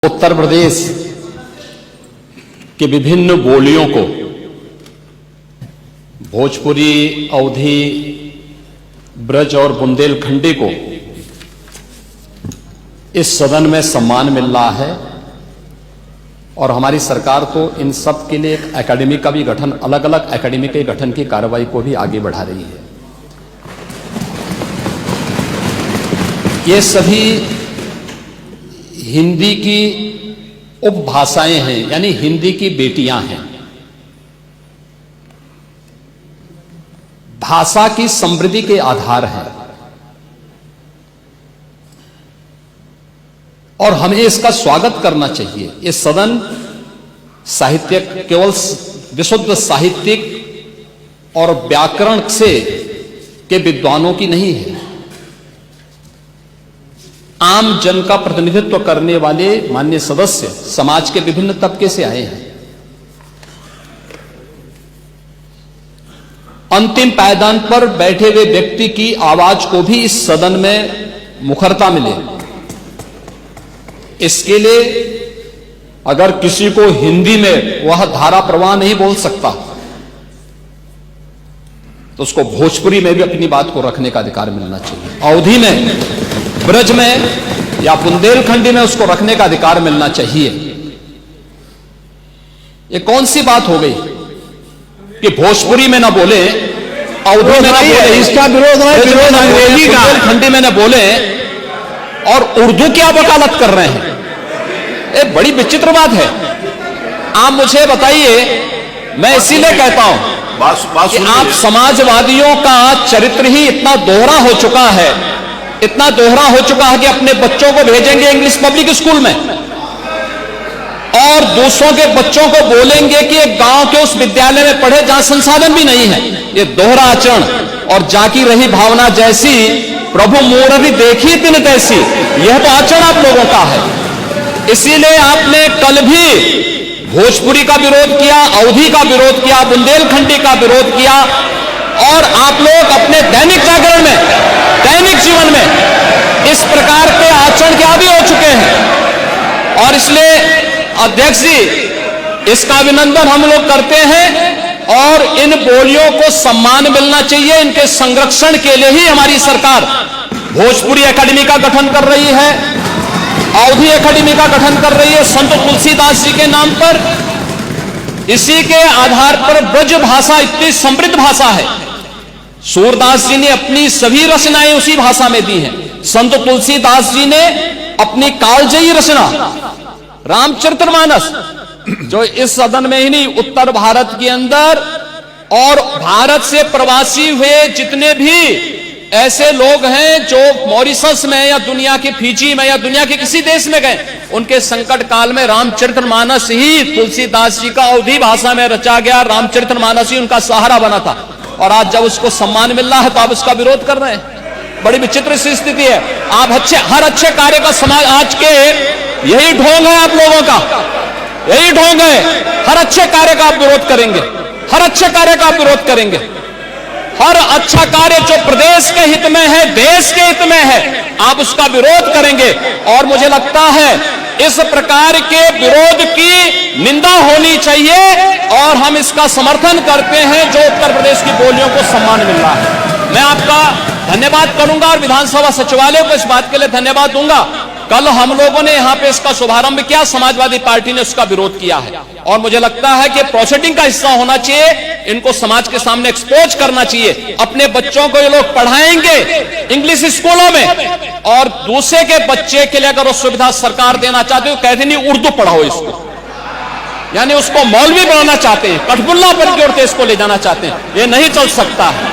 उत्तर प्रदेश के विभिन्न बोलियों को भोजपुरी, अवधी, ब्रज और बुंदेलखंडी को इस सदन में सम्मान मिल रहा है और हमारी सरकार तो इन सब के लिए एक एकेडमी का भी गठन, अलग अलग एकेडमी के गठन की कार्रवाई को भी आगे बढ़ा रही है। ये सभी हिंदी की उपभाषाएं हैं, यानी हिंदी की बेटियां हैं। भाषा की समृद्धि के आधार हैं और हमें इसका स्वागत करना चाहिए। ये सदन साहित्यिक, केवल विशुद्ध साहित्यिक और व्याकरण से के विद्वानों की नहीं है, आम जन का प्रतिनिधित्व करने वाले माननीय सदस्य समाज के विभिन्न तबके से आए हैं। अंतिम पायदान पर बैठे हुए व्यक्ति की आवाज को भी इस सदन में मुखरता मिले, इसके लिए अगर किसी को हिंदी में वह धारा प्रवाह नहीं बोल सकता तो उसको भोजपुरी में भी अपनी बात को रखने का अधिकार मिलना चाहिए। अवधी में, ब्रज में या बुंदेलखंडी में उसको रखने का अधिकार मिलना चाहिए। ये कौन सी बात हो गई कि भोजपुरी में ना बोले, अवधी में ना बोले, इसका विरोध अंग्रेजी का, बुंदेलखंडी में ना बोले और उर्दू की आप वकालत कर रहे हैं। ये बड़ी विचित्र बात है। आप मुझे बताइए, मैं इसीलिए कहता हूं कि आप समाजवादियों का चरित्र ही इतना दोहरा हो चुका है, इतना दोहरा हो चुका है कि अपने बच्चों को भेजेंगे इंग्लिश पब्लिक स्कूल में और दूसरों के बच्चों को बोलेंगे कि एक गांव के उस विद्यालय में पढ़े जहां संसाधन भी नहीं है। ये दोहरा आचरण और जाकी रही भावना जैसी प्रभु मूर्ति देखी तिन तैसी, यह तो आचरण आप लोगों का है। इसीलिए आपने कल भी भोजपुरी का विरोध किया, अवधी का विरोध किया, बुंदेलखंडी का विरोध किया और आप लोग अपने दैनिक जागरण में, दैनिक जीवन में इस प्रकार के आचरण के आदी हो चुके हैं। और इसलिए अध्यक्ष जी, इसका अभिनंदन हम लोग करते हैं और इन बोलियों को सम्मान मिलना चाहिए। इनके संरक्षण के लिए ही हमारी सरकार भोजपुरी एकेडमी का गठन कर रही है, अवधी एकेडमी का गठन कर रही है संत तुलसीदास जी के नाम पर। इसी के आधार पर ब्रज भाषा इतनी समृद्ध भाषा है। सूरदास जी ने अपनी सभी रचनाएं उसी भाषा में दी हैं। संत तुलसीदास जी ने अपनी कालजयी रचना रामचरितमानस, जो इस सदन में ही नहीं, उत्तर भारत के अंदर और भारत से प्रवासी हुए जितने भी ऐसे लोग हैं जो मॉरिशस में या दुनिया के फिजी में या दुनिया के किसी देश में गए, उनके संकट काल में रामचरितमानस ही तुलसीदास जी का अवधी भाषा में रचा गया रामचरितमानस ही उनका सहारा बना था। और आज जब उसको सम्मान मिल रहा है तो आप उसका विरोध कर रहे हैं। बड़ी विचित्र सी स्थिति है। आप हर अच्छे कार्य का समाज, आज के यही ढोंग है आप लोगों का, यही ढोंग है। हर अच्छे कार्य का आप विरोध करेंगे, हर अच्छे कार्य का आप विरोध करेंगे। हर अच्छा कार्य जो प्रदेश के हित में है, देश के हित में है, आप उसका विरोध करेंगे। और मुझे लगता है इस प्रकार के विरोध की निंदा होनी चाहिए और हम इसका समर्थन करते हैं जो उत्तर प्रदेश की बोलियों को सम्मान मिल रहा है। मैं आपका धन्यवाद करूंगा और विधानसभा सचिवालय को इस बात के लिए धन्यवाद दूंगा। कल हम लोगों ने यहां पे इसका शुभारंभ किया, समाजवादी पार्टी ने उसका विरोध किया है और मुझे लगता है कि प्रोसीडिंग का हिस्सा होना चाहिए। इनको समाज के सामने एक्सपोज करना चाहिए। अपने बच्चों को ये लोग पढ़ाएंगे इंग्लिश स्कूलों में और दूसरे के बच्चे के लिए अगर वो सुविधा सरकार देना चाहते हो, कहते नहीं उर्दू पढ़ाओ इसको, यानी उसको मौलवी बनाना चाहते हैं, कठपुल्ला पर की ओर इसको ले जाना चाहते हैं। ये नहीं चल सकता है।